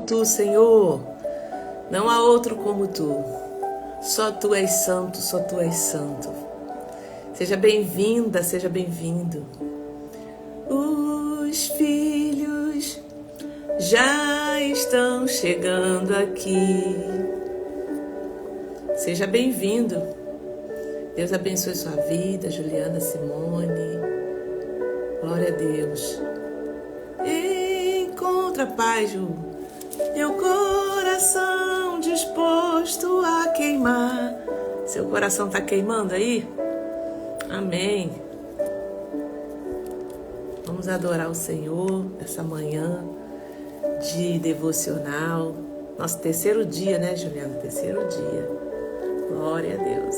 Tu, Senhor, não há outro como tu. Só tu és santo, só tu és santo. Seja bem-vinda, seja bem-vindo. Os filhos já estão chegando aqui. Seja bem-vindo. Deus abençoe sua vida, Juliana Simone. Glória a Deus. Encontra paz, Ju. Meu coração disposto a queimar. Seu coração está queimando aí? Amém. Vamos adorar o Senhor essa manhã de devocional. Nosso terceiro dia, né, Juliana? Terceiro dia. Glória a Deus.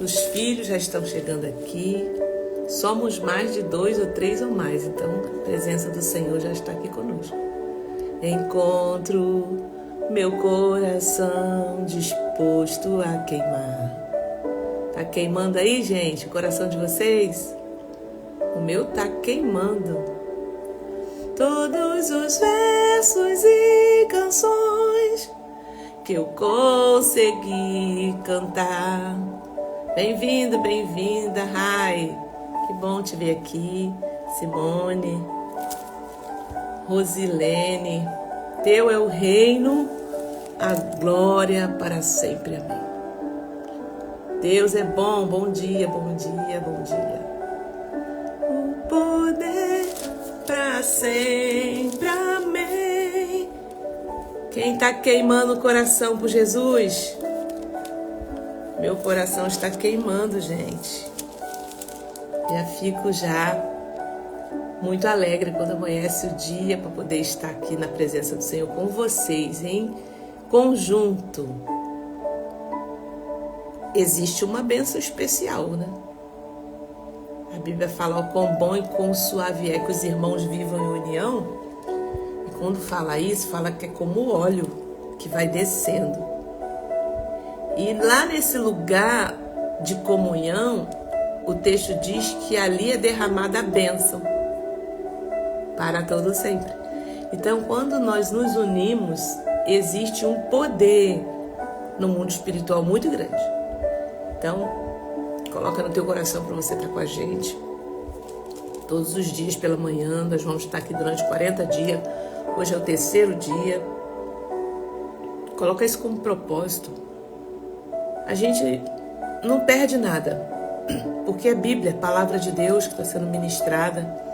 Os filhos já estão chegando aqui. Somos mais de 2 ou 3 ou mais, então a presença do Senhor já está aqui conosco. Encontro meu coração disposto a queimar. Tá queimando aí, gente, o coração de vocês? O meu tá queimando. Todos os versos e canções que eu consegui cantar. Bem-vindo, bem-vinda, Rai. Que bom te ver aqui, Simone, Rosilene. Teu é o reino, a glória para sempre. Amém. Deus é bom, bom dia, bom dia, bom dia. O poder para sempre, amém. Quem está queimando o coração por Jesus? Meu coração está queimando, gente. Já fico muito alegre quando amanhece o dia para poder estar aqui na presença do Senhor com vocês, em conjunto. Existe uma bênção especial, né? A Bíblia fala o quão bom e quão suave é que os irmãos vivam em união. E quando fala isso, fala que é como o óleo que vai descendo. E lá nesse lugar de comunhão, o texto diz que ali é derramada a bênção para todo sempre. Então, quando nós nos unimos, existe um poder no mundo espiritual muito grande. Então, coloca no teu coração para você estar com a gente. Todos os dias pela manhã, nós vamos estar aqui durante 40 dias. Hoje é o terceiro dia. Coloca isso como propósito. A gente não perde nada. Porque é Bíblia, a palavra de Deus que está sendo ministrada.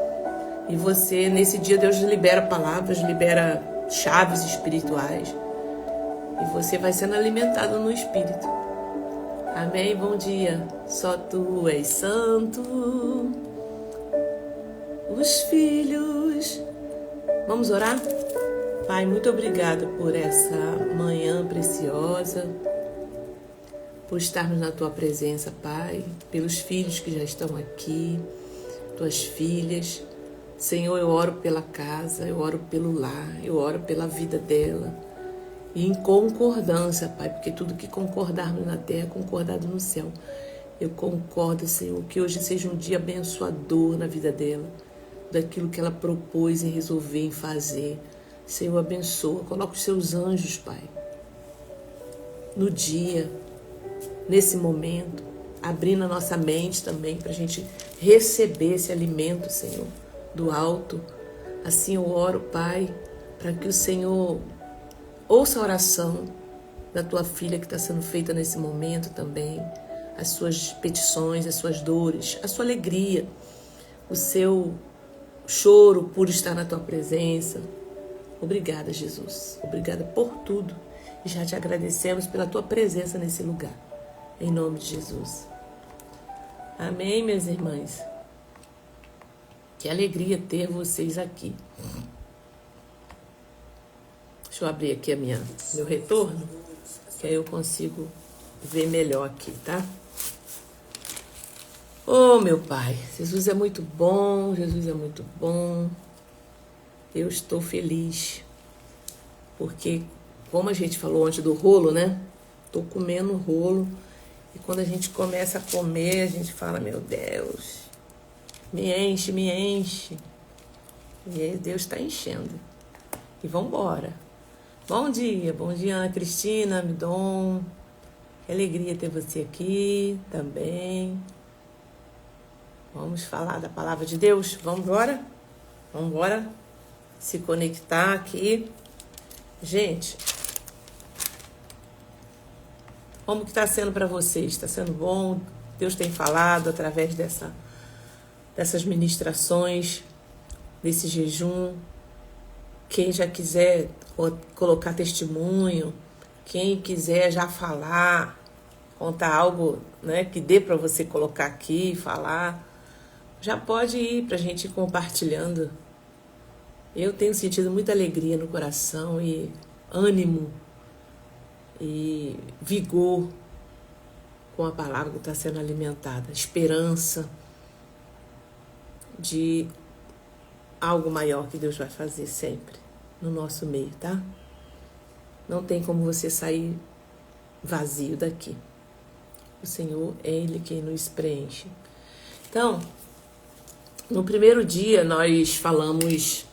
E você, nesse dia, Deus libera palavras, libera chaves espirituais. E você vai sendo alimentado no Espírito. Amém? Bom dia. Só tu és santo. Os filhos. Vamos orar? Pai, muito obrigada por essa manhã preciosa. Por estarmos na Tua presença, Pai, pelos filhos que já estão aqui, Tuas filhas. Senhor, eu oro pela casa, eu oro pelo lar, eu oro pela vida dela. E em concordância, Pai, porque tudo que concordarmos na terra é concordado no céu. Eu concordo, Senhor, que hoje seja um dia abençoador na vida dela, daquilo que ela propôs em resolver, em fazer. Senhor, abençoa, coloca os Seus anjos, Pai, no dia, nesse momento, abrindo a nossa mente também para a gente receber esse alimento, Senhor, do alto. Assim eu oro, Pai, para que o Senhor ouça a oração da Tua filha que está sendo feita nesse momento também, as suas petições, as suas dores, a sua alegria, o seu choro por estar na Tua presença. Obrigada, Jesus. Obrigada por tudo. E já te agradecemos pela Tua presença nesse lugar. Em nome de Jesus. Amém, minhas irmãs. Que alegria ter vocês aqui. Deixa eu abrir aqui meu retorno, que aí eu consigo ver melhor aqui, tá? Oh, meu Pai, Jesus é muito bom, Jesus é muito bom. Eu estou feliz, porque, como a gente falou antes do rolo, né? Estou comendo rolo. E quando a gente começa a comer, a gente fala, meu Deus, me enche, me enche. E aí Deus está enchendo. E vamos embora. Bom dia, Ana Cristina, Midon. Que alegria ter você aqui também. Vamos falar da palavra de Deus? Vamos embora? Vamos embora se conectar aqui. Gente, como que está sendo para vocês? Está sendo bom? Deus tem falado através dessas ministrações, desse jejum. Quem já quiser colocar testemunho, quem quiser já falar, contar algo, né, que dê para você colocar aqui e falar, já pode ir para a gente ir compartilhando. Eu tenho sentido muita alegria no coração e ânimo e vigor com a palavra que está sendo alimentada, esperança de algo maior que Deus vai fazer sempre no nosso meio, tá? Não tem como você sair vazio daqui. O Senhor é Ele quem nos preenche. Então, no primeiro dia nós falamos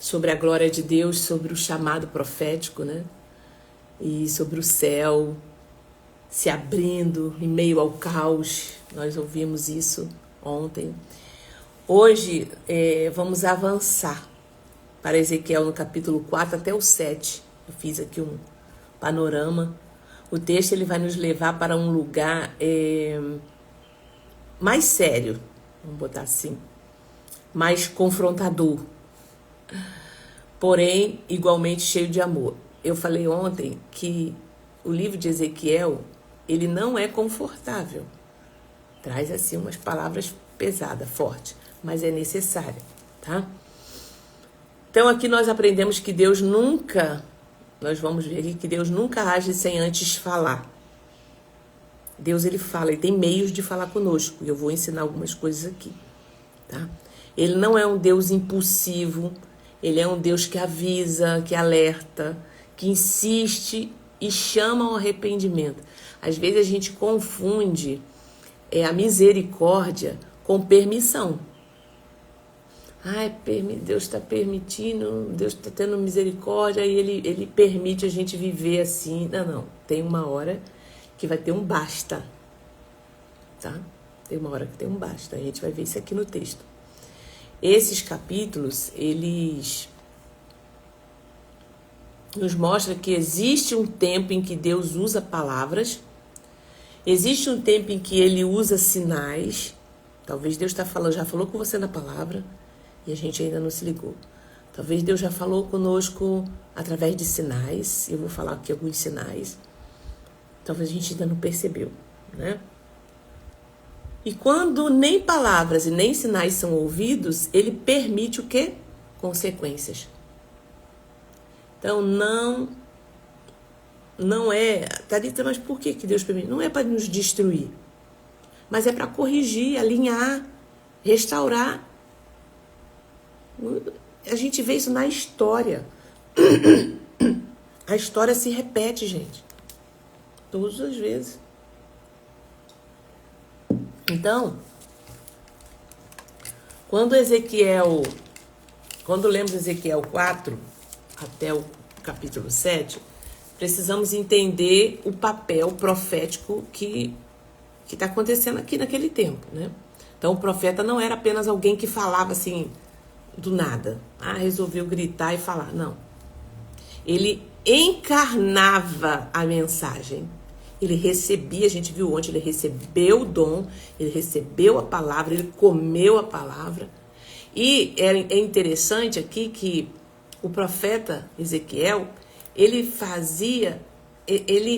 sobre a glória de Deus, sobre o chamado profético, né? E sobre o céu se abrindo em meio ao caos. Nós ouvimos isso ontem. Hoje vamos avançar para Ezequiel no capítulo 4 até o 7. Eu fiz aqui um panorama. O texto ele vai nos levar para um lugar mais sério, vamos botar assim, mais confrontador, porém igualmente cheio de amor. Eu falei ontem que o livro de Ezequiel, ele não é confortável. Traz assim umas palavras pesadas, fortes, mas é necessário, tá? Então aqui nós aprendemos que Deus nunca, nós vamos ver aqui que Deus nunca age sem antes falar. Deus ele fala, ele tem meios de falar conosco. E eu vou ensinar algumas coisas aqui, tá? Ele não é um Deus impulsivo, ele é um Deus que avisa, que alerta, que insiste e chama ao arrependimento. Às vezes a gente confunde a misericórdia com permissão. Deus está permitindo, Deus está tendo misericórdia e ele permite a gente viver assim. Não. Tem uma hora que vai ter um basta, tá? Tem uma hora que tem um basta. A gente vai ver isso aqui no texto. Esses capítulos, eles nos mostram que existe um tempo em que Deus usa palavras, existe um tempo em que ele usa sinais. Talvez Deus já falou com você na palavra e a gente ainda não se ligou. Talvez Deus já falou conosco através de sinais. Eu vou falar aqui alguns sinais. Talvez a gente ainda não percebeu, né? E quando nem palavras e nem sinais são ouvidos, ele permite o quê? Consequências. Então não é... Thalita, mas por que Deus permite? Não é para nos destruir, mas é para corrigir, alinhar, restaurar. A gente vê isso na história. A história se repete, gente. Todas as vezes. Então, quando lemos Ezequiel 4 até o capítulo 7, precisamos entender o papel profético que está acontecendo aqui naquele tempo, né? Então, o profeta não era apenas alguém que falava assim, do nada. Resolveu gritar e falar. Não. Ele encarnava a mensagem. Ele recebia, a gente viu ontem, ele recebeu o dom, ele recebeu a palavra, ele comeu a palavra. E é interessante aqui que o profeta Ezequiel, ele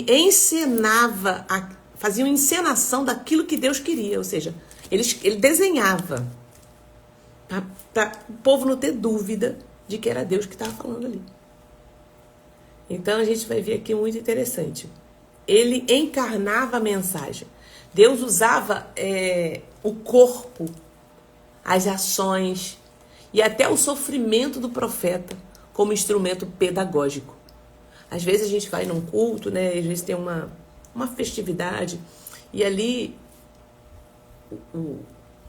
encenava, fazia uma encenação daquilo que Deus queria, ou seja, ele desenhava para o povo não ter dúvida de que era Deus que estava falando ali. Então a gente vai ver aqui muito interessante. Ele encarnava a mensagem. Deus usava o corpo, as ações e até o sofrimento do profeta como instrumento pedagógico. Às vezes a gente vai num culto, né? Às vezes tem uma festividade e ali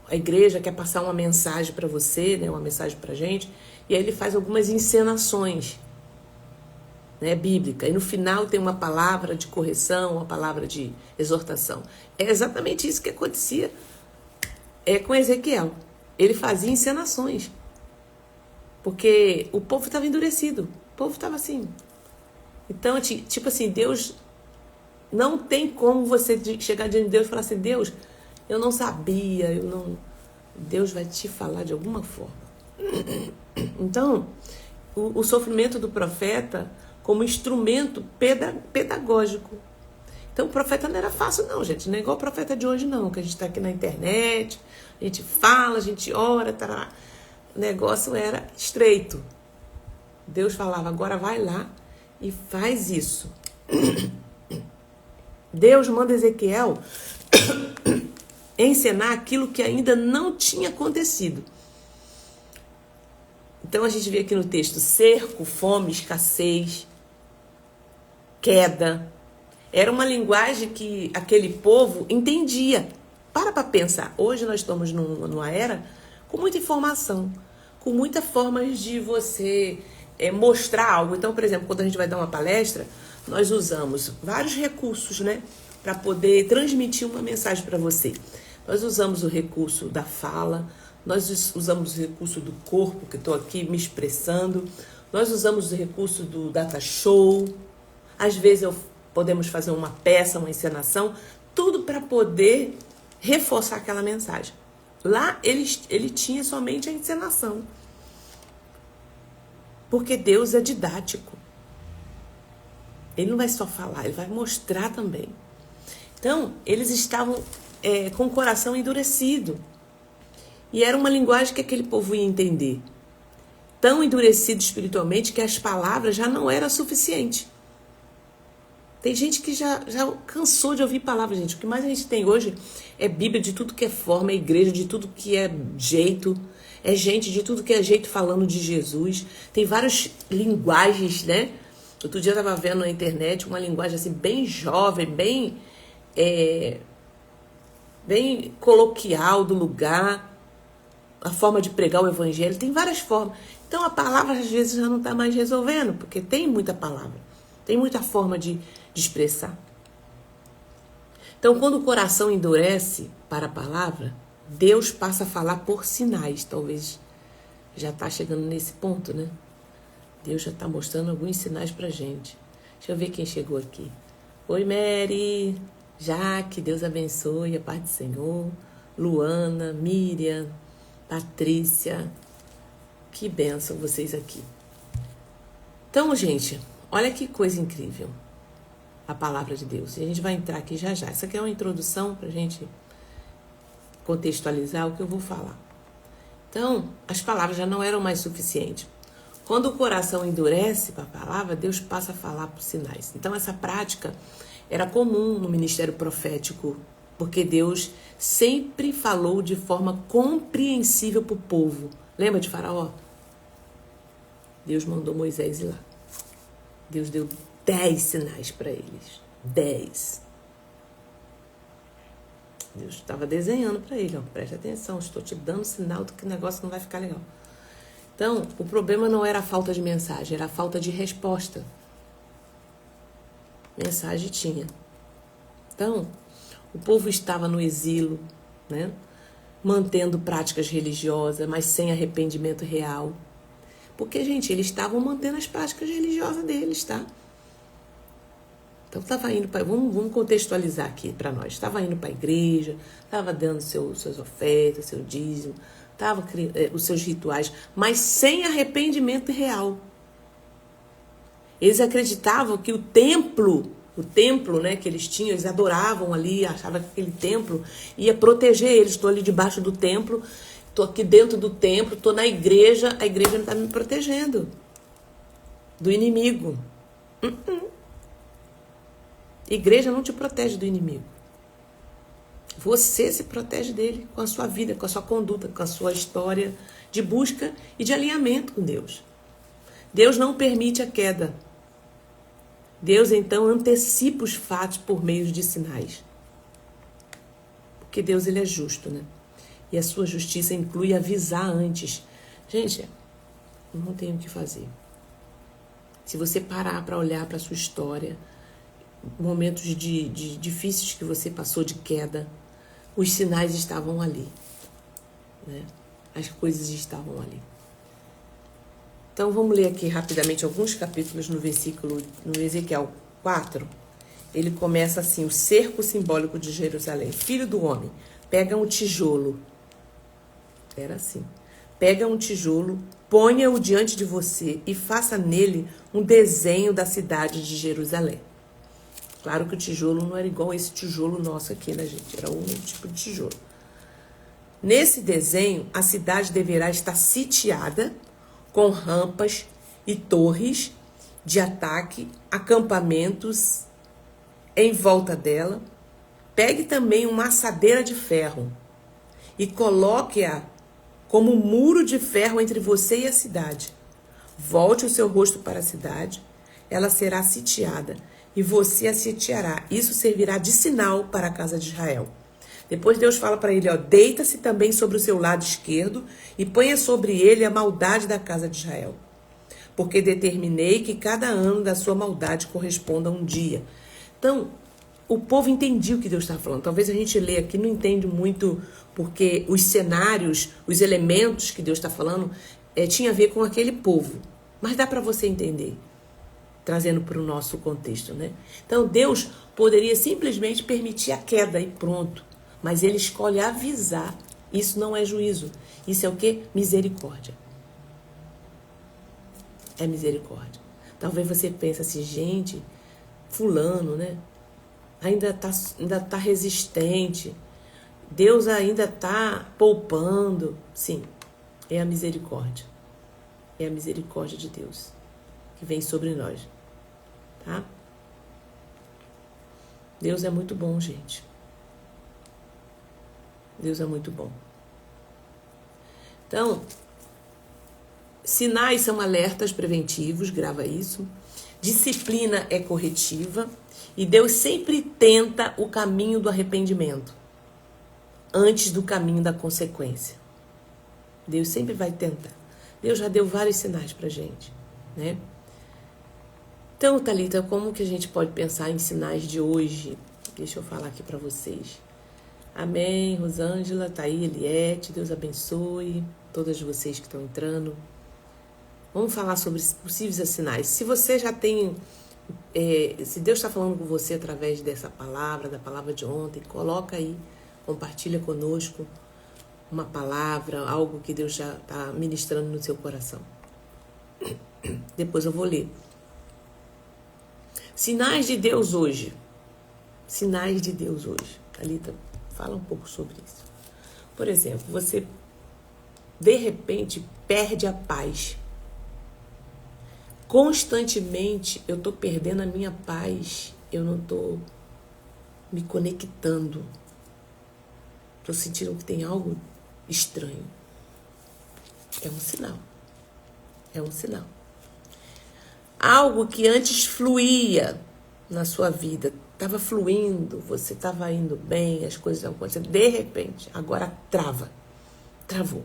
a igreja quer passar uma mensagem para você, né, uma mensagem para a gente, e aí ele faz algumas encenações, né, bíblica. E no final tem uma palavra de correção, uma palavra de exortação. É exatamente isso que acontecia com Ezequiel. Ele fazia encenações. Porque o povo estava endurecido. O povo estava assim. Então, tipo assim, Deus... Não tem como você chegar diante de Deus e falar assim, Deus, eu não sabia, Deus vai te falar de alguma forma. Então, o sofrimento do profeta como instrumento pedagógico. Então, o profeta não era fácil não, gente. Não é igual o profeta de hoje não, que a gente está aqui na internet, a gente fala, a gente ora, tará. O negócio era estreito. Deus falava, agora vai lá e faz isso. Deus manda Ezequiel encenar aquilo que ainda não tinha acontecido. Então a gente vê aqui no texto cerco, fome, escassez, queda. Era uma linguagem que aquele povo entendia. Para pensar. Hoje nós estamos numa era com muita informação, com muitas formas de você mostrar algo. Então, por exemplo, quando a gente vai dar uma palestra, nós usamos vários recursos, né, para poder transmitir uma mensagem para você. Nós usamos o recurso da fala, nós usamos o recurso do corpo, que estou aqui me expressando, nós usamos o recurso do data show, às vezes podemos fazer uma peça, uma encenação, tudo para poder reforçar aquela mensagem. Lá ele tinha somente a encenação, porque Deus é didático. Ele não vai só falar, ele vai mostrar também. Então, eles estavam com o coração endurecido. E era uma linguagem que aquele povo ia entender. Tão endurecido espiritualmente que as palavras já não eram suficientes. Tem gente que já cansou de ouvir palavras, gente. O que mais a gente tem hoje é Bíblia de tudo que é forma, é igreja de tudo que é jeito, é gente de tudo que é jeito falando de Jesus. Tem várias linguagens, né? Outro dia eu estava vendo na internet uma linguagem assim bem jovem, bem coloquial do lugar, a forma de pregar o evangelho, tem várias formas. Então a palavra às vezes já não está mais resolvendo, porque tem muita palavra, tem muita forma de expressar. Então quando o coração endurece para a palavra, Deus passa a falar por sinais. Talvez já está chegando nesse ponto, né? Deus já está mostrando alguns sinais pra gente. Deixa eu ver quem chegou aqui. Oi, Mary, Jaque, Deus abençoe, a paz do Senhor. Luana, Miriam, Patrícia. Que bênção vocês aqui. Então, gente, olha que coisa incrível. A palavra de Deus. E a gente vai entrar aqui já já. Essa aqui é uma introdução pra gente contextualizar o que eu vou falar. Então, as palavras já não eram mais suficientes. Quando o coração endurece para a palavra, Deus passa a falar por sinais. Então, essa prática era comum no ministério profético, porque Deus sempre falou de forma compreensível para o povo. Lembra de Faraó? Deus mandou Moisés ir lá. Deus deu 10 sinais para eles. 10. Deus estava desenhando para ele. Ó, preste atenção, estou te dando sinal de que o negócio não vai ficar legal. Então, o problema não era a falta de mensagem, era a falta de resposta. Mensagem tinha. Então, o povo estava no exílio, né? Mantendo práticas religiosas, mas sem arrependimento real. Porque, gente, eles estavam mantendo as práticas religiosas deles, tá? Então, estava indo para... Vamos contextualizar aqui para nós. Estava indo para a igreja, estava dando suas ofertas, seu dízimo, estava os seus rituais, mas sem arrependimento real. Eles acreditavam que o templo, né, que eles tinham, eles adoravam ali, achavam que aquele templo ia proteger eles. Estou ali debaixo do templo, estou aqui dentro do templo, estou na igreja, a igreja não está me protegendo do inimigo. Igreja não te protege do inimigo. Você se protege dele com a sua vida, com a sua conduta, com a sua história de busca e de alinhamento com Deus. Deus não permite a queda. Deus, então, antecipa os fatos por meio de sinais. Porque Deus, ele é justo, né? E a sua justiça inclui avisar antes. Gente, não tem o que fazer. Se você parar para olhar para a sua história, momentos de difíceis que você passou de queda, os sinais estavam ali, né? As coisas estavam ali. Então vamos ler aqui rapidamente alguns capítulos no Ezequiel 4. Ele começa assim: o cerco simbólico de Jerusalém. Filho do homem, pega um tijolo. Era assim. Pega um tijolo, ponha-o diante de você e faça nele um desenho da cidade de Jerusalém. Claro que o tijolo não era igual a esse tijolo nosso aqui, né, gente? Era um tipo de tijolo. Nesse desenho, a cidade deverá estar sitiada com rampas e torres de ataque, acampamentos em volta dela. Pegue também uma assadeira de ferro e coloque-a como muro de ferro entre você e a cidade. Volte o seu rosto para a cidade, ela será sitiada e você a sitiará. Isso servirá de sinal para a casa de Israel. Depois Deus fala para ele, deita-se também sobre o seu lado esquerdo e ponha sobre ele a maldade da casa de Israel. Porque determinei que cada ano da sua maldade corresponda a um dia. Então, o povo entendia o que Deus estava falando. Talvez a gente lê aqui não entende muito, porque os cenários, os elementos que Deus está falando, tinha a ver com aquele povo. Mas dá para você entender, trazendo para o nosso contexto, né? Então, Deus poderia simplesmente permitir a queda e pronto. Mas ele escolhe avisar. Isso não é juízo. Isso é o quê? Misericórdia. É misericórdia. Talvez você pense assim, gente, fulano, né? Ainda tá resistente. Deus ainda tá poupando. Sim, é a misericórdia. É a misericórdia de Deus que vem sobre nós. Tá? Deus é muito bom, gente. Deus é muito bom. Então, sinais são alertas preventivos, grava isso. Disciplina é corretiva. E Deus sempre tenta o caminho do arrependimento antes do caminho da consequência. Deus sempre vai tentar. Deus já deu vários sinais pra gente, né? Então, Thalita, como que a gente pode pensar em sinais de hoje? Deixa eu falar aqui pra vocês. Amém, Rosângela, tá aí, Eliette, Deus abençoe todas vocês que estão entrando. Vamos falar sobre possíveis sinais. Se você já tem, se Deus está falando com você através dessa palavra, da palavra de ontem, coloca aí, compartilha conosco uma palavra, algo que Deus já está ministrando no seu coração. Depois eu vou ler. Sinais de Deus hoje. Sinais de Deus hoje. Thalita, fala um pouco sobre isso. Por exemplo, você de repente perde a paz. Constantemente eu estou perdendo a minha paz. Eu não estou me conectando. Estou sentindo que tem algo estranho. É um sinal. É um sinal. Algo que antes fluía na sua vida, estava fluindo, você estava indo bem, as coisas estavam acontecendo, de repente, agora travou.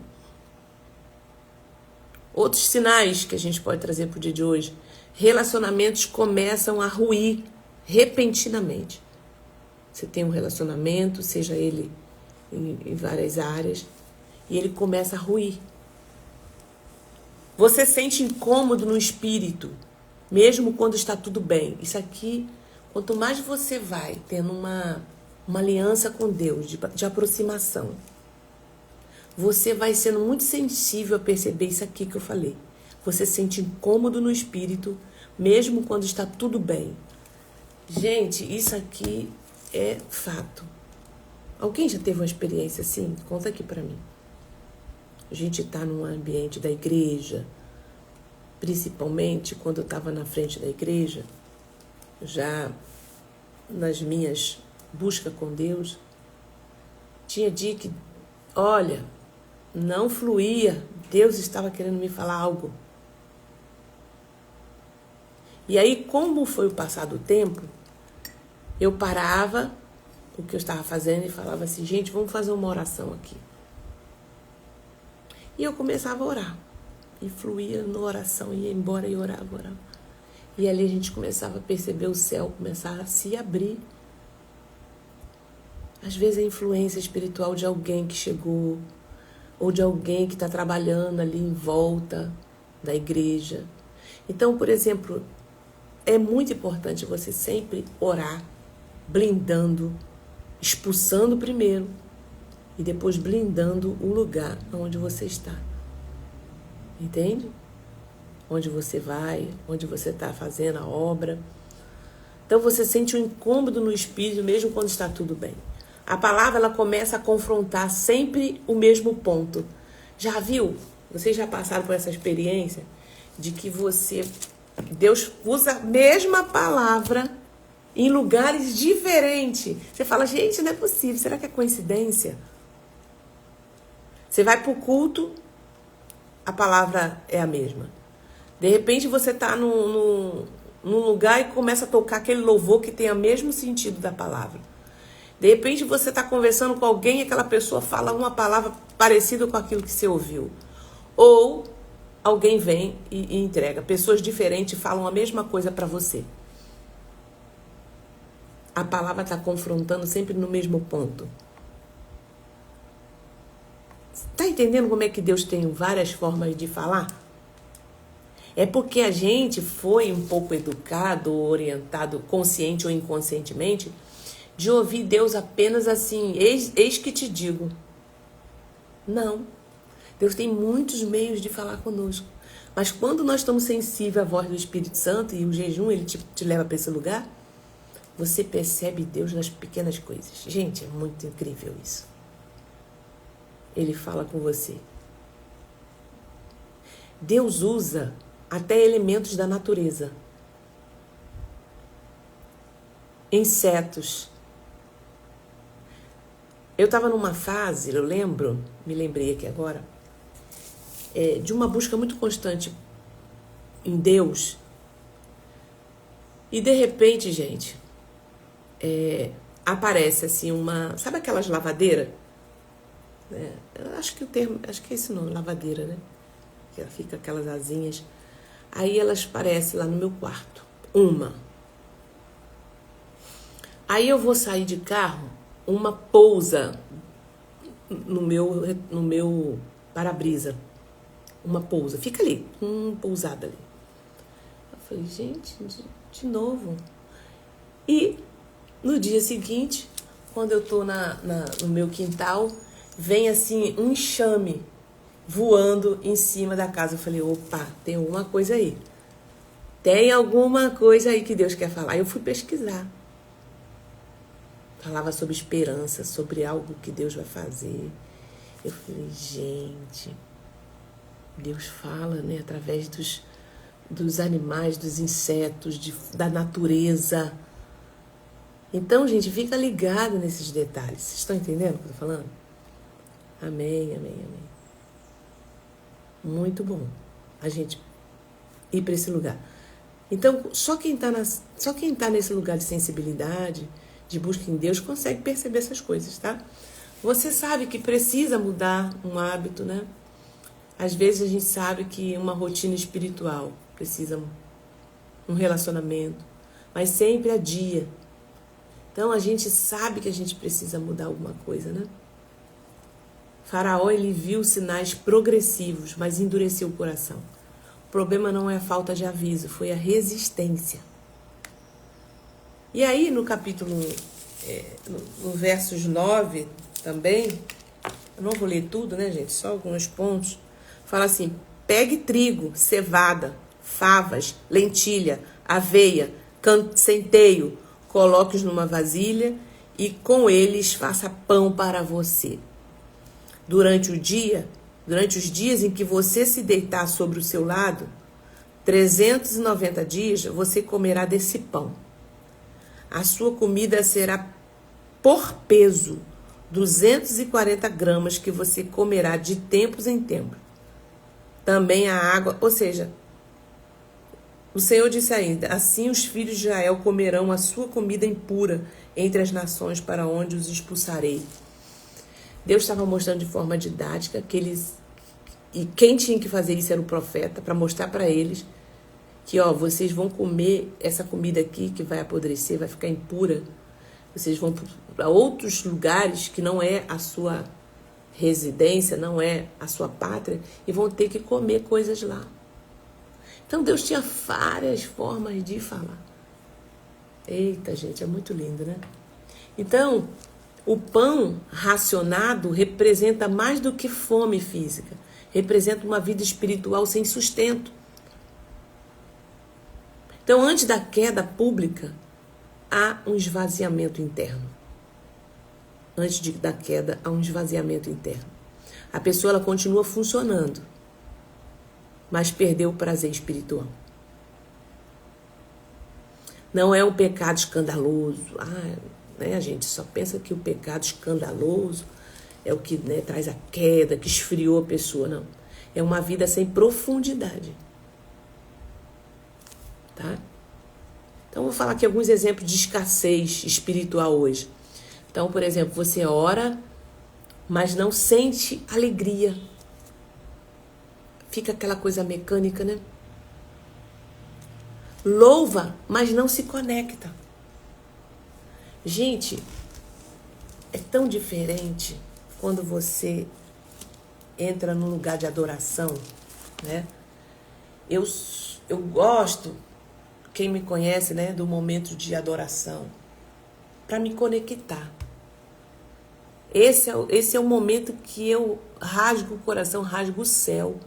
Outros sinais que a gente pode trazer para o dia de hoje: relacionamentos começam a ruir repentinamente. Você tem um relacionamento, seja ele em várias áreas, e ele começa a ruir. Você sente incômodo no espírito, mesmo quando está tudo bem. Isso aqui, quanto mais você vai tendo uma aliança com Deus, de aproximação, você vai sendo muito sensível a perceber isso aqui que eu falei. Você sente incômodo no espírito, mesmo quando está tudo bem. Gente, isso aqui é fato. Alguém já teve uma experiência assim? Conta aqui pra mim. A gente tá num ambiente da igreja, principalmente quando eu estava na frente da igreja, já nas minhas buscas com Deus, tinha dia que, olha, não fluía, Deus estava querendo me falar algo. E aí, como foi o passar do tempo, eu parava o que eu estava fazendo e falava assim, gente, vamos fazer uma oração aqui. E eu começava a orar. E fluía na oração, ia embora e orava. E ali a gente começava a perceber o céu começar a se abrir. Às vezes a influência espiritual de alguém que chegou, ou de alguém que está trabalhando ali em volta da igreja. Então, por exemplo, é muito importante você sempre orar, blindando, expulsando primeiro e depois blindando o lugar onde você está. Entende? Onde você vai, onde você está fazendo a obra. Então você sente um incômodo no espírito mesmo quando está tudo bem. A palavra ela começa a confrontar sempre o mesmo ponto. Já viu? Vocês já passaram por essa experiência de que Deus usa a mesma palavra em lugares diferentes. Você fala, gente, não é possível. Será que é coincidência? Você vai para o culto, a palavra é a mesma. De repente você está num lugar e começa a tocar aquele louvor que tem o mesmo sentido da palavra. De repente você está conversando com alguém e aquela pessoa fala uma palavra parecida com aquilo que você ouviu. Ou alguém vem e entrega. Pessoas diferentes falam a mesma coisa para você. A palavra está confrontando sempre no mesmo ponto. Está entendendo como é que Deus tem várias formas de falar? É porque a gente foi um pouco educado, orientado, consciente ou inconscientemente, de ouvir Deus apenas assim, eis que te digo. Não. Deus tem muitos meios de falar conosco. Mas quando nós estamos sensíveis à voz do Espírito Santo e o jejum, ele te leva para esse lugar, você percebe Deus nas pequenas coisas. Gente, é muito incrível isso. Ele fala com você. Deus usa até elementos da natureza. Insetos. Eu estava numa fase, me lembrei aqui agora, de uma busca muito constante em Deus. E de repente, gente, aparece assim sabe aquelas lavadeiras? Eu acho que é esse nome, lavadeira, né? Que fica aquelas asinhas. Aí elas aparecem lá no meu quarto. Uma. Aí eu vou sair de carro, uma pousa no meu para-brisa. Uma pousa. Fica ali, pousada ali. Eu falei, gente, de novo. E no dia seguinte, quando eu tô no meu quintal, vem assim um enxame voando em cima da casa. Eu falei, opa, tem alguma coisa aí. Tem alguma coisa aí que Deus quer falar. Aí eu fui pesquisar. Falava sobre esperança, sobre algo que Deus vai fazer. Eu falei, gente, Deus fala, né, através dos animais, dos insetos, da natureza. Então, gente, fica ligado nesses detalhes. Vocês estão entendendo o que eu estou falando? Amém, amém, amém. Muito bom a gente ir para esse lugar. Então, só quem tá nesse lugar de sensibilidade, de busca em Deus, consegue perceber essas coisas, tá? Você sabe que precisa mudar um hábito, né? Às vezes a gente sabe que uma rotina espiritual precisa um relacionamento, mas sempre adia. Então a gente sabe que a gente precisa mudar alguma coisa, né? Faraó, ele viu sinais progressivos, mas endureceu o coração. O problema não é a falta de aviso, foi a resistência. E aí no capítulo, no versos 9 também, eu não vou ler tudo, né, gente? Só alguns pontos. Fala assim, pegue trigo, cevada, favas, lentilha, aveia, centeio, coloque-os numa vasilha e com eles faça pão para você. Durante os dias em que você se deitar sobre o seu lado, 390 dias, você comerá desse pão. A sua comida será por peso, 240 gramas que você comerá de tempos em tempos. Também a água, ou seja, o Senhor disse ainda, assim os filhos de Israel comerão a sua comida impura entre as nações para onde os expulsarei. Deus estava mostrando de forma didática que E quem tinha que fazer isso era o profeta, para mostrar para eles que, ó, vocês vão comer essa comida aqui que vai apodrecer, vai ficar impura. Vocês vão para outros lugares que não é a sua residência, não é a sua pátria, e vão ter que comer coisas lá. Então Deus tinha várias formas de falar. Eita, gente, é muito lindo, né? Então, o pão racionado representa mais do que fome física. Representa uma vida espiritual sem sustento. Então, antes da queda pública, há um esvaziamento interno. Da queda, há um esvaziamento interno. A pessoa ela continua funcionando, mas perdeu o prazer espiritual. Não é um pecado escandaloso. A gente só pensa que o pecado escandaloso é o que, né, traz a queda, que esfriou a pessoa. Não. É uma vida sem profundidade. Tá? Então, vou falar aqui alguns exemplos de escassez espiritual hoje. Então, por exemplo, você ora, mas não sente alegria. Fica aquela coisa mecânica, né? Louva, mas não se conecta. Gente, é tão diferente quando você entra num lugar de adoração, né? Eu gosto, quem me conhece, né, do momento de adoração, para me conectar. Esse é o momento que eu rasgo o coração, rasgo o céu.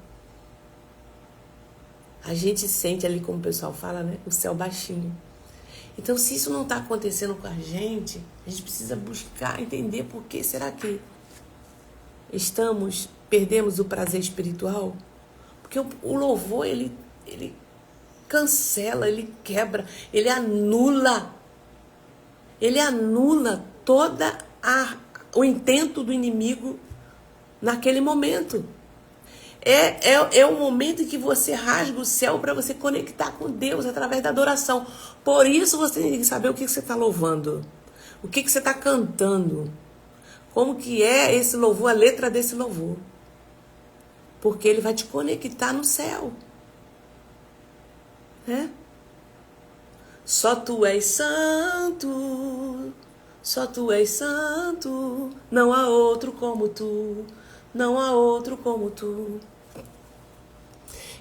A gente sente ali, como o pessoal fala, né, o céu baixinho. Então, se isso não está acontecendo com a gente precisa buscar entender por que será que perdemos o prazer espiritual. Porque o louvor, ele cancela, ele quebra, ele anula toda o intento do inimigo naquele momento. É o momento em que você rasga o céu para você conectar com Deus através da adoração. Por isso você tem que saber o que você está louvando, o que você está cantando, como que é esse louvor, a letra desse louvor. Porque ele vai te conectar no céu. Né? Só tu és santo, só tu és santo, não há outro como tu, não há outro como tu.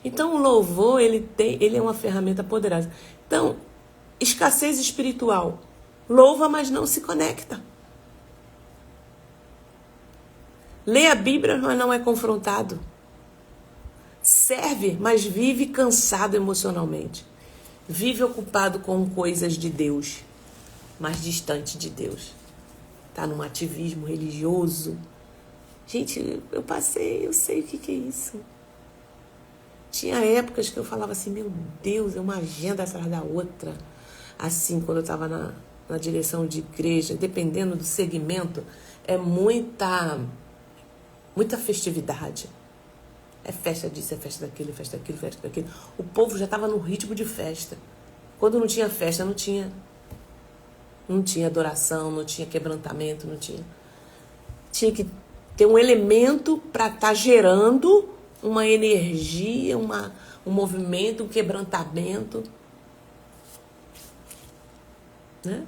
Então o louvor, ele é uma ferramenta poderosa. Então, escassez espiritual. Louva, mas não se conecta. Lê a Bíblia, mas não é confrontado. Serve, mas vive cansado emocionalmente. Vive ocupado com coisas de Deus, mas distante de Deus. Está num ativismo religioso. Gente, eu sei o que é isso. Tinha épocas que eu falava assim, meu Deus, é uma agenda atrás da outra. Assim, quando eu estava na direção de igreja, dependendo do segmento, é muita festividade. É festa disso, é festa daquilo, é festa daquilo, festa daquilo. O povo já estava no ritmo de festa. Quando não tinha festa, não tinha adoração, não tinha quebrantamento, não tinha. Tinha que ter um elemento para estar gerando uma energia, um movimento, um quebrantamento. Né?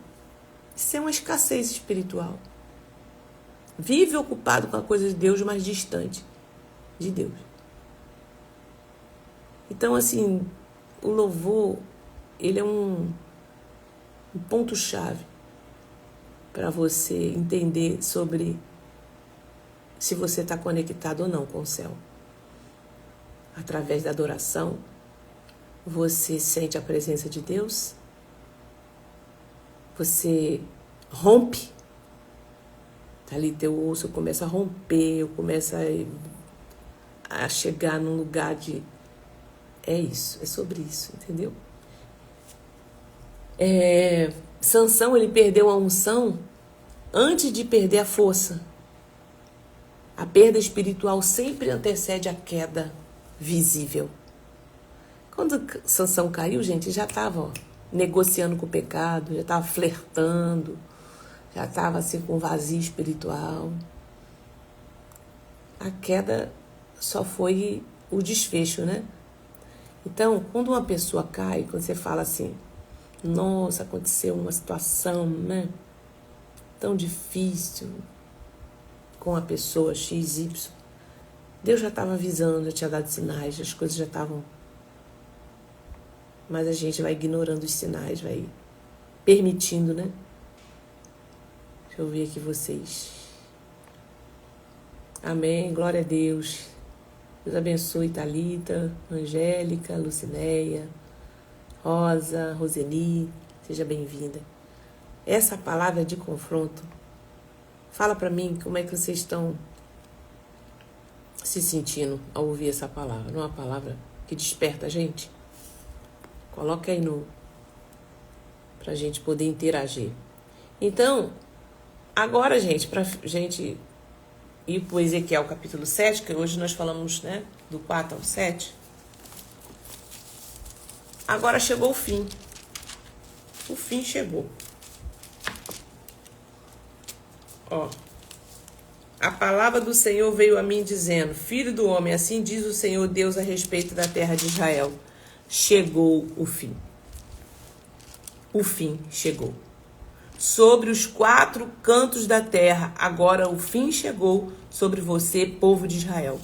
Isso é uma escassez espiritual. Vive ocupado com a coisa de Deus, mas distante de Deus. Então, assim, o louvor, ele é um ponto-chave para você entender sobre se você está conectado ou não com o céu. Através da adoração, você sente a presença de Deus, você rompe, tá ali teu osso começa a romper, começa a chegar num lugar de... É isso, é sobre isso, entendeu? Sansão, ele perdeu a unção antes de perder a força. A perda espiritual sempre antecede a queda visível. Quando Sansão caiu, gente, já estava negociando com o pecado, já estava flertando, já estava assim com vazio espiritual. A queda só foi o desfecho, né? Então, quando uma pessoa cai, quando você fala assim, nossa, aconteceu uma situação, né, tão difícil com a pessoa XY, Deus já estava avisando, já tinha dado sinais, as coisas já estavam... Mas a gente vai ignorando os sinais, vai permitindo, né? Deixa eu ver aqui vocês. Amém, glória a Deus. Deus abençoe Thalita, Angélica, Lucinéia, Rosa, Roseni, seja bem-vinda. Essa palavra de confronto, fala para mim como é que vocês estão se sentindo ao ouvir essa palavra. Não é uma palavra que desperta a gente? Coloca aí pra gente poder interagir. Então, agora, gente, pra gente ir pro Ezequiel capítulo 7, que hoje nós falamos, né, do 4 ao 7. Agora chegou o fim. O fim chegou. Ó. A palavra do Senhor veio a mim dizendo: Filho do homem, assim diz o Senhor Deus a respeito da terra de Israel. Chegou o fim. O fim chegou. Sobre os 4 cantos da terra, agora o fim chegou sobre você, povo de Israel.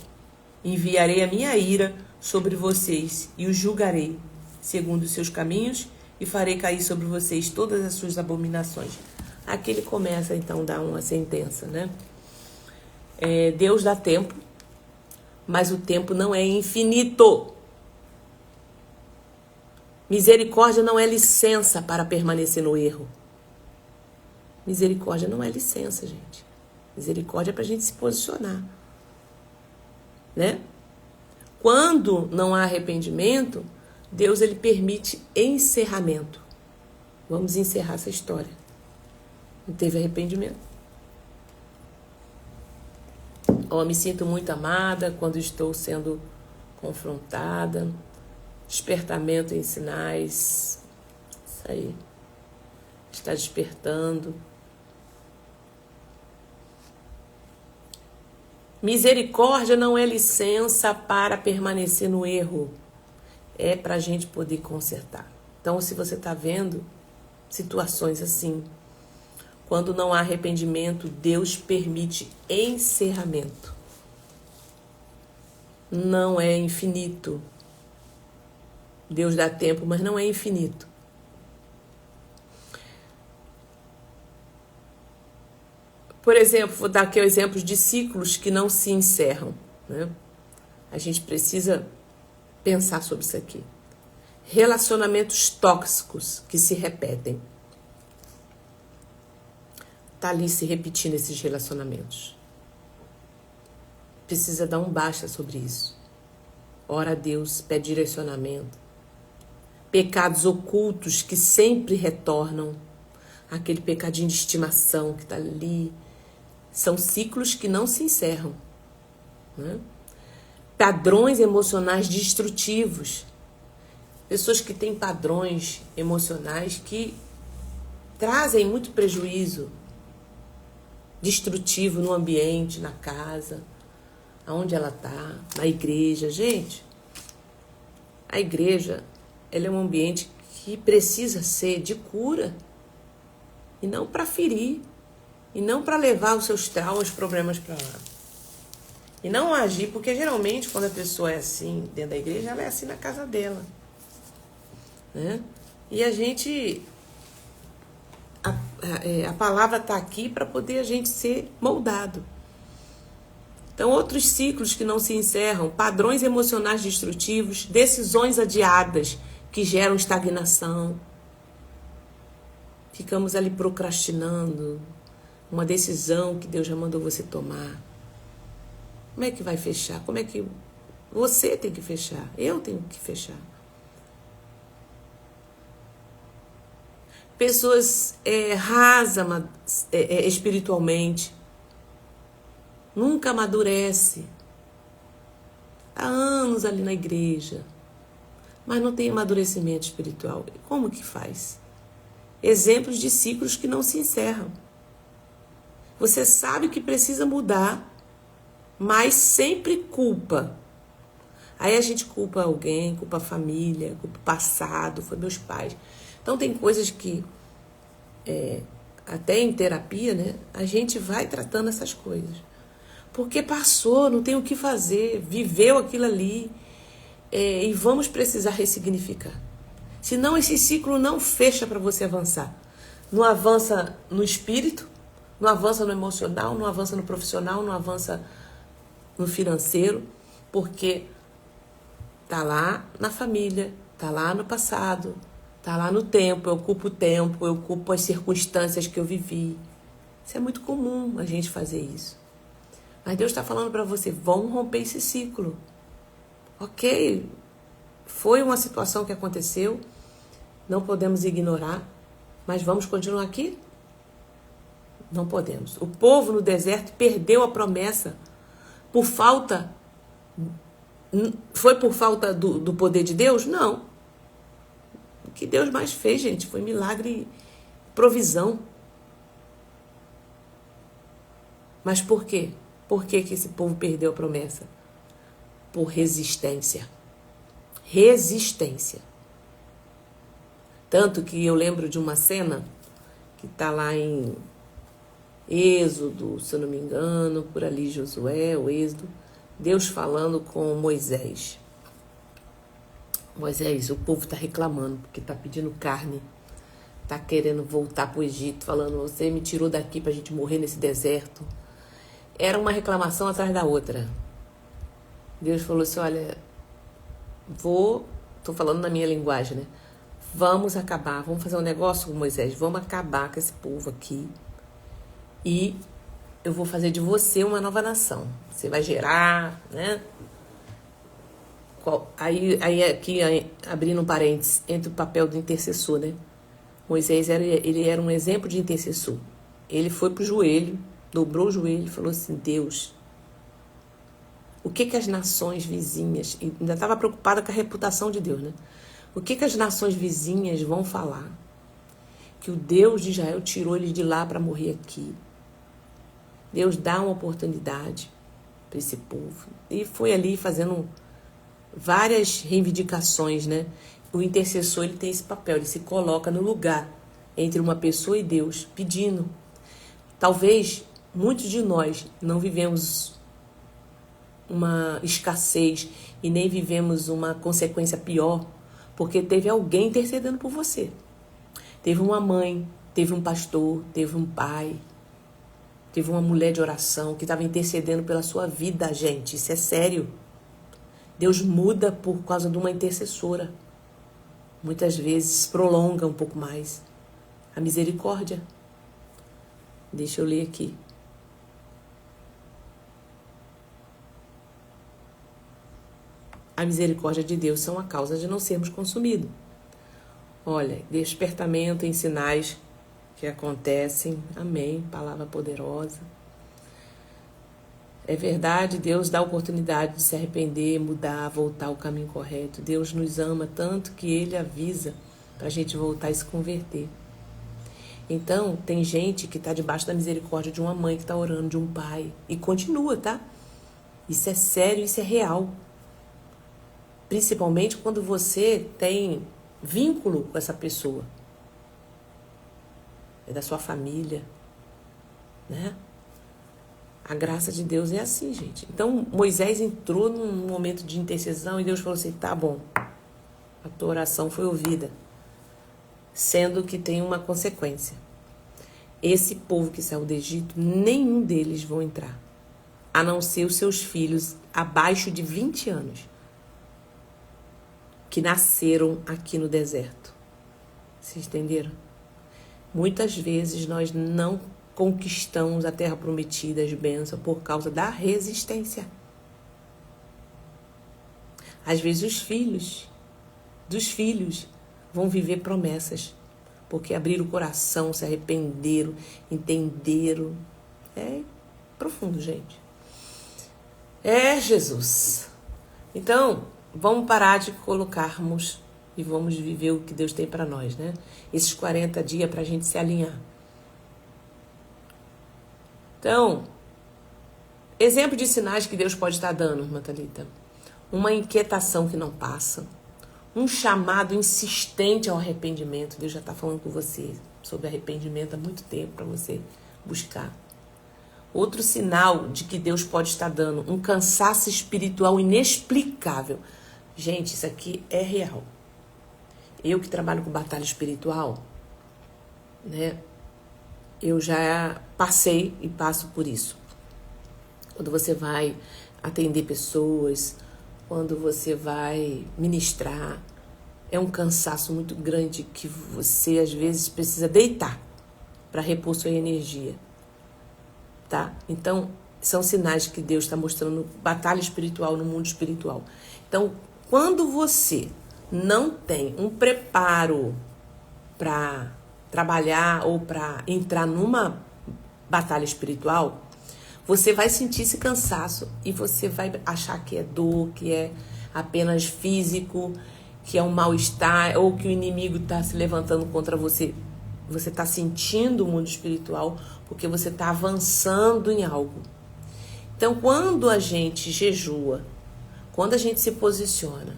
Enviarei a minha ira sobre vocês e os julgarei segundo os seus caminhos e farei cair sobre vocês todas as suas abominações. Aqui ele começa então a dar uma sentença, né? Deus dá tempo, mas o tempo não é infinito. Misericórdia não é licença para permanecer no erro. Misericórdia não é licença, gente. Misericórdia é para a gente se posicionar, né? Quando não há arrependimento, Deus ele permite encerramento. Vamos encerrar essa história. Não teve arrependimento. Me sinto muito amada quando estou sendo confrontada. Despertamento em sinais. Isso aí. Está despertando. Misericórdia não é licença para permanecer no erro. É para a gente poder consertar. Então, se você está vendo situações assim, quando não há arrependimento, Deus permite encerramento. Não é infinito. Deus dá tempo, mas não é infinito. Por exemplo, vou dar aqui exemplos de ciclos que não se encerram, né? A gente precisa pensar sobre isso aqui. Relacionamentos tóxicos que se repetem. Tá ali se repetindo esses relacionamentos. Precisa dar um basta sobre isso. Ora a Deus, pede direcionamento. Pecados ocultos que sempre retornam. Aquele pecadinho de estimação que tá ali. São ciclos que não se encerram, né? Padrões emocionais destrutivos. Pessoas que têm padrões emocionais que trazem muito prejuízo destrutivo no ambiente, na casa, aonde ela está, na igreja. Gente, a igreja ela é um ambiente que precisa ser de cura e não para ferir. E não para levar os seus traumas, problemas para lá. E não agir, porque geralmente quando a pessoa é assim dentro da igreja, ela é assim na casa dela, né? E a gente... A palavra está aqui para poder a gente ser moldado. Então, outros ciclos que não se encerram, padrões emocionais destrutivos, decisões adiadas que geram estagnação. Ficamos ali procrastinando uma decisão que Deus já mandou você tomar. Como é que vai fechar? Como é que você tem que fechar? Eu tenho que fechar. Pessoas rasas espiritualmente. Nunca amadurece. Há anos ali na igreja. Mas não tem amadurecimento espiritual. Como que faz? Exemplos de ciclos que não se encerram. Você sabe que precisa mudar, mas sempre culpa. Aí a gente culpa alguém, culpa a família, culpa o passado, foi meus pais. Então tem coisas que, até em terapia, né, a gente vai tratando essas coisas. Porque passou, não tem o que fazer, viveu aquilo ali, e vamos precisar ressignificar. Senão esse ciclo não fecha para você avançar. Não avança no espírito, não avança no emocional, não avança no profissional, não avança no financeiro, porque tá lá na família, tá lá no passado, tá lá no tempo, eu culpo as circunstâncias que eu vivi. Isso é muito comum a gente fazer isso. Mas Deus está falando para você, vamos romper esse ciclo. Ok, foi uma situação que aconteceu, não podemos ignorar, mas vamos continuar aqui? Não podemos. O povo no deserto perdeu a promessa por falta. Foi por falta do poder de Deus? Não. O que Deus mais fez, gente, foi milagre e provisão. Mas por quê? Por que esse povo perdeu a promessa? Por resistência. Resistência. Tanto que eu lembro de uma cena que está lá em Êxodo, se eu não me engano, por ali Josué, o Êxodo, Deus falando com Moisés. Moisés, o povo está reclamando porque está pedindo carne, está querendo voltar para o Egito, falando, você me tirou daqui para a gente morrer nesse deserto. Era uma reclamação atrás da outra. Deus falou assim, olha, estou falando na minha linguagem, né? Vamos acabar, vamos fazer um negócio com Moisés, vamos acabar com esse povo aqui e eu vou fazer de você uma nova nação. Você vai gerar, né? Aí aqui, abrindo um parênteses, entre o papel do intercessor, né? Moisés, ele era um exemplo de intercessor. Ele foi pro joelho, dobrou o joelho e falou assim, Deus, o que as nações vizinhas, e ainda estava preocupada com a reputação de Deus, né? O que as nações vizinhas vão falar? Que o Deus de Israel tirou eles de lá para morrer aqui. Deus dá uma oportunidade para esse povo. E foi ali fazendo várias reivindicações, né? O intercessor, ele tem esse papel, ele se coloca no lugar entre uma pessoa e Deus, pedindo. Talvez muitos de nós não vivemos uma escassez e nem vivemos uma consequência pior, porque teve alguém intercedendo por você. Teve uma mãe, teve um pastor, teve um pai, teve uma mulher de oração que estava intercedendo pela sua vida, gente. Isso é sério. Deus muda por causa de uma intercessora. Muitas vezes prolonga um pouco mais. A misericórdia. Deixa eu ler aqui. A misericórdia de Deus são a causa de não sermos consumidos. Olha, despertamento em sinais que acontecem. Amém. Palavra poderosa. É verdade, Deus dá a oportunidade de se arrepender, mudar, voltar ao caminho correto. Deus nos ama tanto que Ele avisa para a gente voltar e se converter. Então, tem gente que está debaixo da misericórdia de uma mãe que está orando, de um pai. E continua, tá? Isso é sério, isso é real. Principalmente quando você tem vínculo com essa pessoa. É da sua família, né? A graça de Deus é assim, gente. Então, Moisés entrou num momento de intercessão e Deus falou assim, tá bom, a tua oração foi ouvida. Sendo que tem uma consequência. Esse povo que saiu do Egito, nenhum deles vão entrar. A não ser os seus filhos abaixo de 20 anos. Que nasceram aqui no deserto. Vocês entenderam? Muitas vezes nós não conquistamos a terra prometida, as bênçãos, por causa da resistência. Às vezes os filhos dos filhos vão viver promessas, porque abriram o coração, se arrependeram, entenderam. É profundo, gente. É Jesus. Então, vamos parar de colocarmos e vamos viver o que Deus tem para nós, né? Esses 40 dias para a gente se alinhar. Então, Exemplo de sinais que Deus pode estar dando, irmã Thalita. Uma inquietação que não passa. Um chamado insistente ao arrependimento. Deus já está falando com você sobre arrependimento há muito tempo para você buscar. Outro sinal de que Deus pode estar dando um cansaço espiritual inexplicável. Gente, isso aqui é real. Eu que trabalho com batalha espiritual, né? Eu já passei e passo por isso. Quando você vai atender pessoas, quando você vai ministrar, é um cansaço muito grande que você às vezes precisa deitar para repor sua energia, tá? Então, são sinais que Deus está mostrando batalha espiritual no mundo espiritual. Então, quando você não tem um preparo para trabalhar ou para entrar numa batalha espiritual, você vai sentir esse cansaço e você vai achar que é dor, que é apenas físico, que é um mal-estar ou que o inimigo está se levantando contra você. Você está sentindo o mundo espiritual porque você está avançando em algo. Então, quando a gente jejua, quando a gente se posiciona,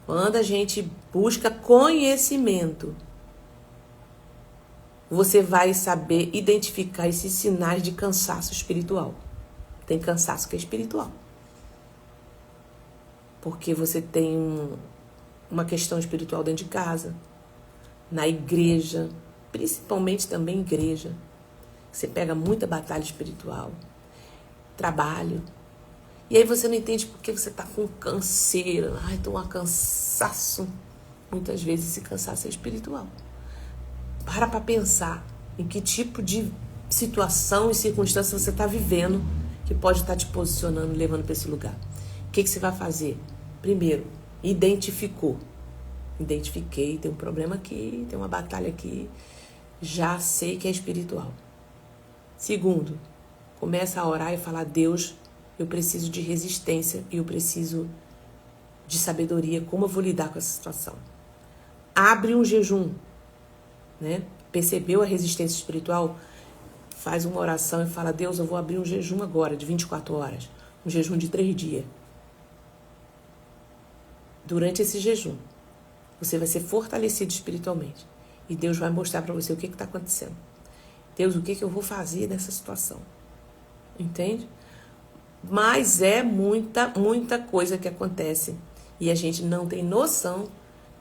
quando a gente busca conhecimento, você vai saber identificar esses sinais de cansaço espiritual. Tem cansaço que é espiritual. Porque você tem uma questão espiritual dentro de casa, na igreja, principalmente também igreja. Você pega muita batalha espiritual, trabalho. E aí você não entende porque você está com canseira. Ai, tô um cansaço. Muitas vezes esse cansaço é espiritual. Para pensar em que tipo de situação e circunstância você está vivendo que pode estar te posicionando, levando para esse lugar. O que você vai fazer? Primeiro, identificou. Identifiquei, tem um problema aqui, tem uma batalha aqui, já sei que é espiritual. Segundo, começa a orar e falar: Deus, eu preciso de resistência e eu preciso de sabedoria, como eu vou lidar com essa situação. Abre um jejum. Né? Percebeu a resistência espiritual? Faz uma oração e fala: Deus, eu vou abrir um jejum agora de 24 horas. Um jejum de 3 dias. Durante esse jejum, você vai ser fortalecido espiritualmente. E Deus vai mostrar para você o que está acontecendo. Deus, o que eu vou fazer nessa situação? Entende? Mas é muita coisa que acontece. E a gente não tem noção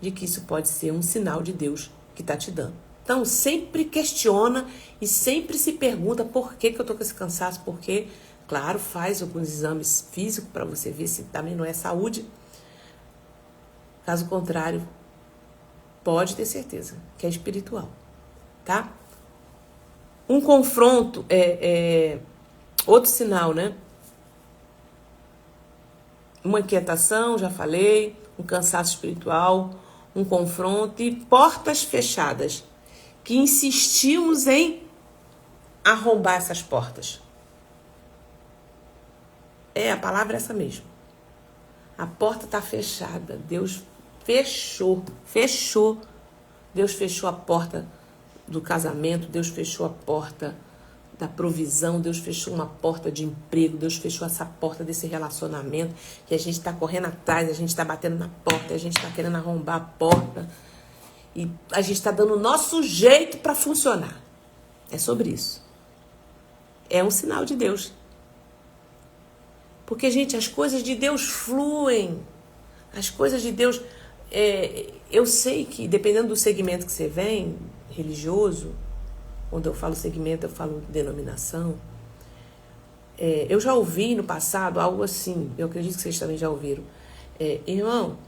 de que isso pode ser um sinal de Deus que está te dando. Então, sempre questiona e sempre se pergunta por que eu estou com esse cansaço, porque, claro, faz alguns exames físicos para você ver se também não é saúde. Caso contrário, pode ter certeza que é espiritual, tá? Um confronto é outro sinal, né? Uma inquietação, já falei, um cansaço espiritual, um confronto e portas fechadas, que insistimos em arrombar essas portas. A palavra é essa mesmo. A porta está fechada. Deus fechou. Deus fechou a porta do casamento, Deus fechou a porta da provisão, Deus fechou uma porta de emprego, Deus fechou essa porta desse relacionamento, que a gente está correndo atrás, a gente está batendo na porta, a gente está querendo arrombar a porta. E a gente está dando o nosso jeito para funcionar. É sobre isso. É um sinal de Deus. Porque, gente, as coisas de Deus fluem. As coisas de Deus... eu sei que, dependendo do segmento que você vem, religioso, quando eu falo segmento, eu falo denominação, eu já ouvi no passado algo assim, eu acredito que vocês também já ouviram. Irmão,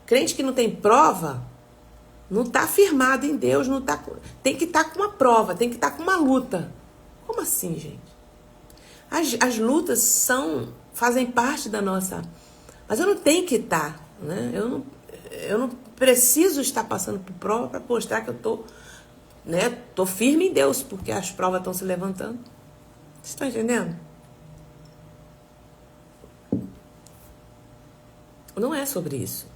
crente que não tem prova, não está firmado em Deus, não tá, tem que estar com uma prova, tem que estar com uma luta. Como assim, gente? As lutas fazem parte da nossa... Mas eu não tenho que estar, né? Eu não preciso estar passando por prova para mostrar que eu tô firme em Deus, porque as provas estão se levantando. Vocês estão entendendo? Não é sobre isso.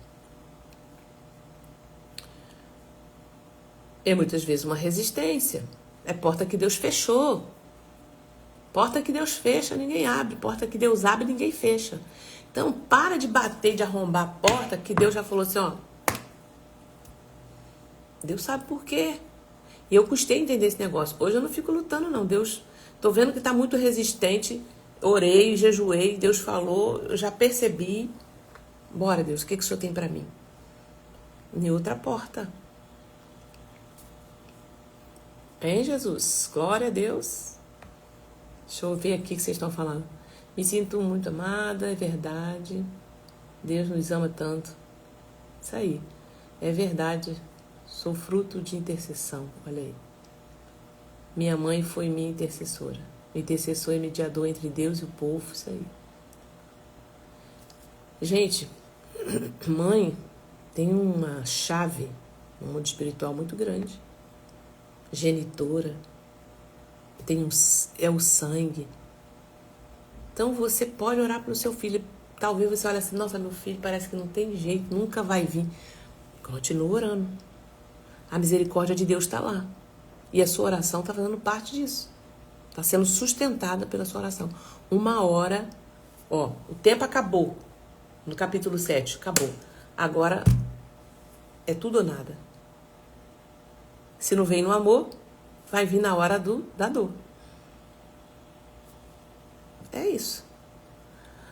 É muitas vezes uma resistência. É porta que Deus fechou. Porta que Deus fecha, ninguém abre. Porta que Deus abre, ninguém fecha. Então, para de bater, de arrombar a porta, que Deus já falou assim, ó. Deus sabe por quê. E eu custei entender esse negócio. Hoje eu não fico lutando, não. Deus, tô vendo que tá muito resistente. Orei, jejuei, Deus falou, eu já percebi. Bora, Deus, o que o Senhor tem para mim? Em outra porta. Hein, Jesus? Glória a Deus. Deixa eu ver aqui o que vocês estão falando. Me sinto muito amada, é verdade. Deus nos ama tanto. Isso aí. É verdade. Sou fruto de intercessão. Olha aí. Minha mãe foi minha intercessora. Intercessor e mediador entre Deus e o povo. Isso aí. Gente, mãe tem uma chave no mundo espiritual muito grande. Genitora. É o sangue. Então você pode orar para o seu filho. Talvez você olhe assim, nossa, meu filho parece que não tem jeito, nunca vai vir. Continua orando. A misericórdia de Deus está lá. E a sua oração está fazendo parte disso. Está sendo sustentada pela sua oração. Uma hora, ó, o tempo acabou. No capítulo 7, acabou. Agora é tudo ou nada. Se não vem no amor, vai vir na hora da dor. É isso.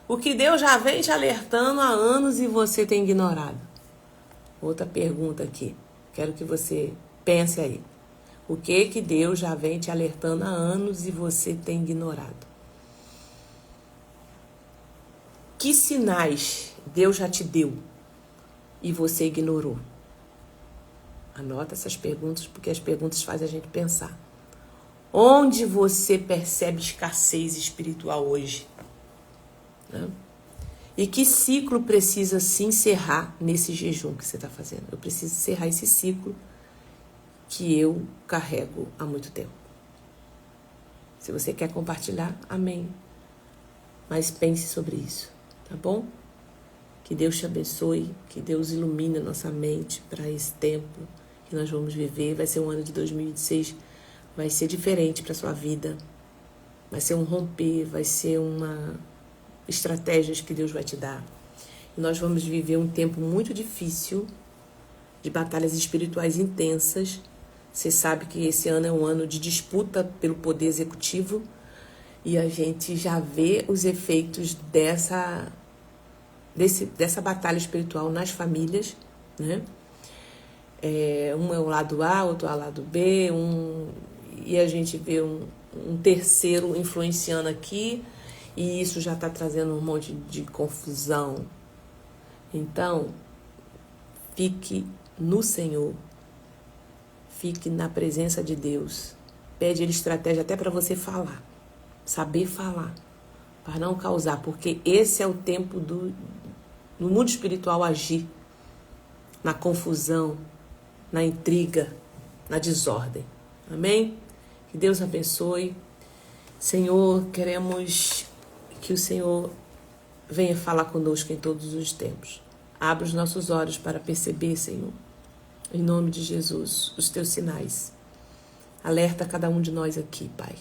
O que Deus já vem te alertando há anos e você tem ignorado. Outra pergunta aqui. Quero que você pense aí. O que Deus já vem te alertando há anos e você tem ignorado? Que sinais Deus já te deu e você ignorou? Anota essas perguntas, porque as perguntas fazem a gente pensar. Onde você percebe escassez espiritual hoje? Né? E que ciclo precisa se encerrar nesse jejum que você está fazendo? Eu preciso encerrar esse ciclo que eu carrego há muito tempo. Se você quer compartilhar, amém. Mas pense sobre isso, tá bom? Que Deus te abençoe, que Deus ilumine a nossa mente para esse tempo que nós vamos viver. Vai ser um ano de 2026, vai ser diferente para a sua vida. Vai ser um romper, vai ser uma estratégias que Deus vai te dar. E nós vamos viver um tempo muito difícil, de batalhas espirituais intensas. Você sabe que esse ano é um ano de disputa pelo poder executivo e a gente já vê os efeitos dessa batalha espiritual nas famílias, né? Um é o lado A, outro é o lado B, e a gente vê um terceiro influenciando aqui, e isso já está trazendo um monte de confusão. Então, fique no Senhor, fique na presença de Deus. Pede Ele estratégia até para você falar, saber falar, para não causar, porque esse é o tempo no mundo espiritual agir na confusão, na intriga, na desordem. Amém? Que Deus abençoe. Senhor, queremos que o Senhor venha falar conosco em todos os tempos. Abra os nossos olhos para perceber, Senhor, em nome de Jesus, os teus sinais. Alerta cada um de nós aqui, Pai.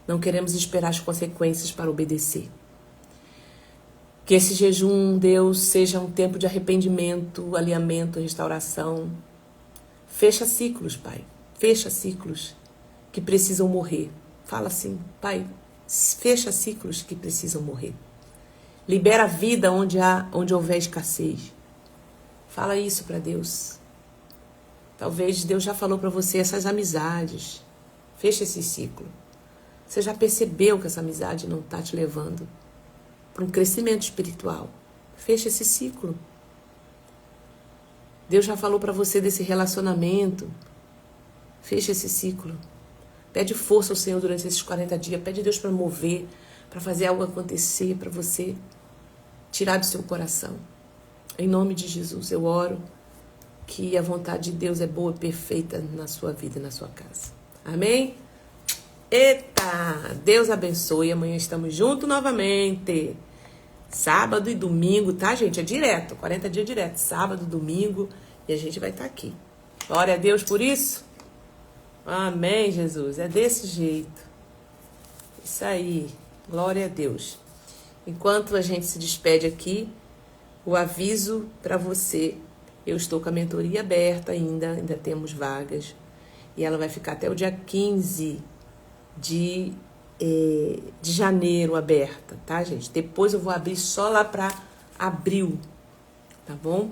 Não queremos esperar as consequências para obedecer. Que esse jejum, Deus, seja um tempo de arrependimento, alinhamento, restauração. Fecha ciclos, Pai. Fecha ciclos que precisam morrer. Fala assim, Pai, fecha ciclos que precisam morrer. Libera a vida onde houver escassez. Fala isso para Deus. Talvez Deus já falou para você essas amizades. Fecha esse ciclo. Você já percebeu que essa amizade não está te levando para um crescimento espiritual. Fecha esse ciclo. Deus já falou para você desse relacionamento. Fecha esse ciclo. Pede força ao Senhor durante esses 40 dias. Pede a Deus para mover, para fazer algo acontecer, para você tirar do seu coração. Em nome de Jesus, eu oro que a vontade de Deus é boa e perfeita na sua vida e na sua casa. Amém? Eita! Deus abençoe. Amanhã estamos juntos novamente. Sábado e domingo, tá, gente? É direto, 40 dias direto. Sábado, domingo, e a gente vai estar aqui. Glória a Deus por isso. Amém, Jesus. É desse jeito. Isso aí. Glória a Deus. Enquanto a gente se despede aqui, o aviso para você. Eu estou com a mentoria aberta ainda temos vagas. E ela vai ficar até o dia 15 de janeiro aberta, tá, gente? Depois eu vou abrir só lá para abril, tá bom?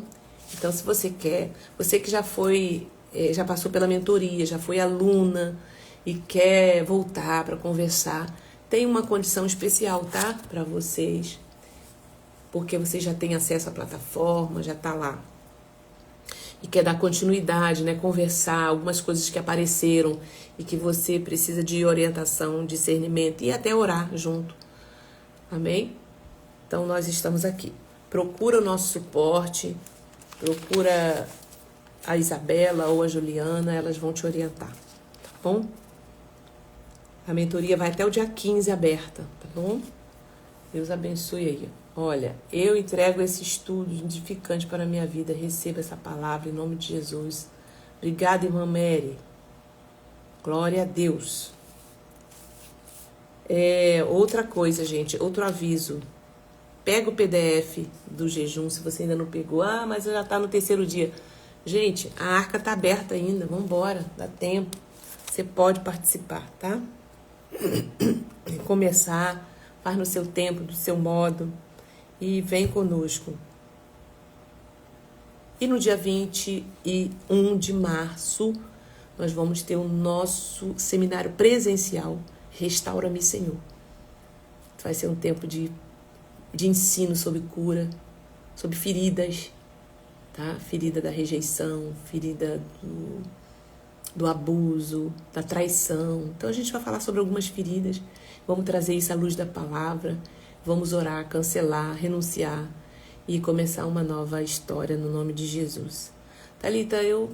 Então, se você quer, você que já foi, já passou pela mentoria, já foi aluna e quer voltar para conversar, tem uma condição especial, tá? Para vocês, porque vocês já têm acesso à plataforma, já tá lá. E quer dar continuidade, né? Conversar, algumas coisas que apareceram e que você precisa de orientação, discernimento e até orar junto. Amém? Então, nós estamos aqui. Procura o nosso suporte, procura a Isabela ou a Juliana, elas vão te orientar, tá bom? A mentoria vai até o dia 15 aberta, tá bom? Deus abençoe aí. Olha, eu entrego esse estudo edificante para a minha vida. Receba essa palavra em nome de Jesus. Obrigada, irmã Mary. Glória a Deus. Outra coisa, gente, outro aviso. Pega o PDF do jejum, se você ainda não pegou. Ah, mas já está no 3º dia. Gente, a arca está aberta ainda. Vamos embora, dá tempo. Você pode participar, tá? Começar, faz no seu tempo, do seu modo. E vem conosco. E no dia 21 de março, nós vamos ter o nosso seminário presencial, Restaura-me, Senhor. Vai ser um tempo de ensino sobre cura, sobre feridas, tá? Ferida da rejeição, ferida do abuso, da traição. Então a gente vai falar sobre algumas feridas, vamos trazer isso à luz da palavra. Vamos orar, cancelar, renunciar e começar uma nova história no nome de Jesus. Thalita, eu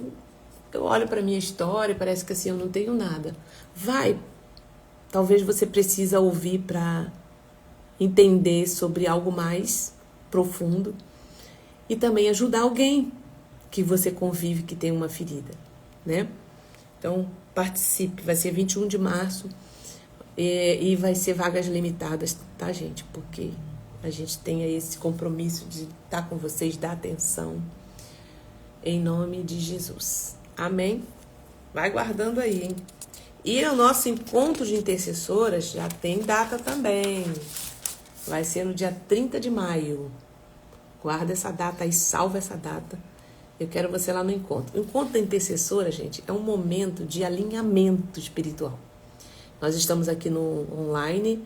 olho para a minha história e parece que assim eu não tenho nada. Vai, talvez você precisa ouvir para entender sobre algo mais profundo e também ajudar alguém que você convive que tem uma ferida, né? Então, participe, vai ser 21 de março. E vai ser vagas limitadas, tá, gente? Porque a gente tem aí esse compromisso de estar com vocês, dar atenção. Em nome de Jesus. Amém? Vai guardando aí, hein? E o nosso encontro de intercessoras já tem data também. Vai ser no dia 30 de maio. Guarda essa data aí, salva essa data. Eu quero você lá no encontro. O encontro da intercessora, gente, é um momento de alinhamento espiritual. Nós estamos aqui no online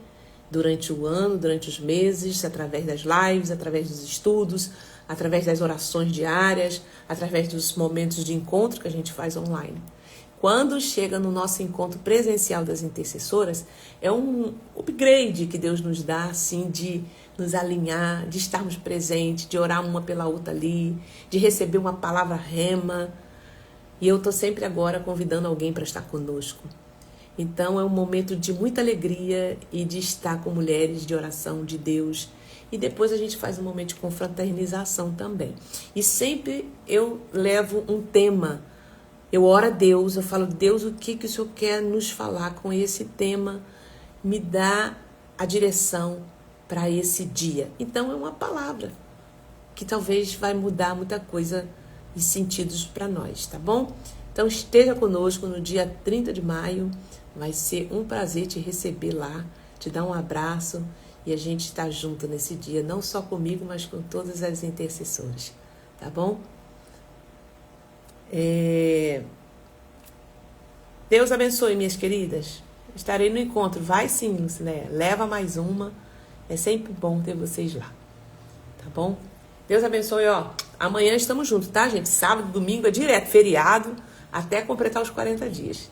durante o ano, durante os meses, através das lives, através dos estudos, através das orações diárias, através dos momentos de encontro que a gente faz online. Quando chega no nosso encontro presencial das intercessoras, é um upgrade que Deus nos dá, assim, de nos alinhar, de estarmos presentes, de orar uma pela outra ali, de receber uma palavra rema. E eu estou sempre agora convidando alguém para estar conosco. Então é um momento de muita alegria e de estar com mulheres de oração de Deus. E depois a gente faz um momento de confraternização também. E sempre eu levo um tema. Eu oro a Deus, eu falo, Deus, o que o Senhor quer nos falar com esse tema? Me dá a direção para esse dia. Então é uma palavra que talvez vai mudar muita coisa e sentidos para nós, tá bom? Então esteja conosco no dia 30 de maio. Vai ser um prazer te receber lá, te dar um abraço e a gente está junto nesse dia, não só comigo, mas com todas as intercessoras, tá bom? Deus abençoe, minhas queridas. Estarei no encontro. Vai sim, Lucinéia. Leva mais uma. É sempre bom ter vocês lá, tá bom? Deus abençoe, ó. Amanhã estamos juntos, tá, gente? Sábado, domingo é direto, feriado, até completar os 40 dias.